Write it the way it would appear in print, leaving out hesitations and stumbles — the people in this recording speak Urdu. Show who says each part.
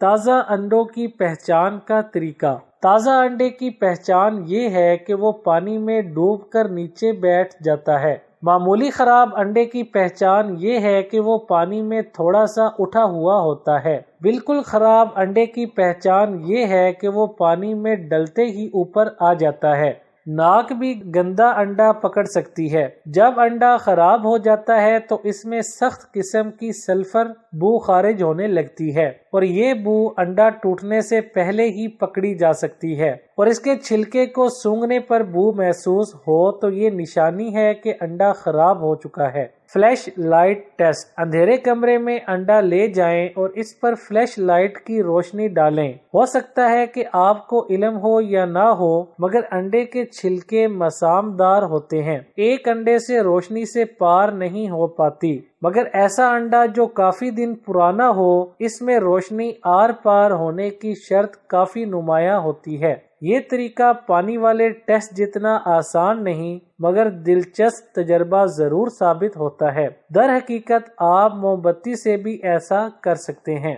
Speaker 1: تازہ انڈوں کی پہچان کا طریقہ۔ تازہ انڈے کی پہچان یہ ہے کہ وہ پانی میں ڈوب کر نیچے بیٹھ جاتا ہے۔ معمولی خراب انڈے کی پہچان یہ ہے کہ وہ پانی میں تھوڑا سا اٹھا ہوا ہوتا ہے۔ بالکل خراب انڈے کی پہچان یہ ہے کہ وہ پانی میں ڈلتے ہی اوپر آ جاتا ہے۔ ناک بھی گندا انڈا پکڑ سکتی ہے۔ جب انڈا خراب ہو جاتا ہے تو اس میں سخت قسم کی سلفر بو خارج ہونے لگتی ہے، اور یہ بو انڈا ٹوٹنے سے پہلے ہی پکڑی جا سکتی ہے، اور اس کے چھلکے کو سونگھنے پر بو محسوس ہو تو یہ نشانی ہے کہ انڈا خراب ہو چکا ہے۔ Flash light test. اندھیرے کمرے میں انڈا لے جائیں اور اس پر فلیش لائٹ کی روشنی ڈالیں۔ ہو سکتا ہے کہ آپ کو علم ہو یا نہ ہو، مگر انڈے کے چھلکے مسامدار ہوتے ہیں۔ ایک انڈے سے روشنی سے پار نہیں ہو پاتی، مگر ایسا انڈا جو کافی دن پرانا ہو، اس میں روشنی آر پار ہونے کی شرط کافی نمایاں ہوتی ہے۔ یہ طریقہ پانی والے ٹیسٹ جتنا آسان نہیں، مگر دلچسپ تجربہ ضرور ثابت ہوتا ہے۔ در حقیقت آپ موم بتی سے بھی ایسا کر سکتے ہیں۔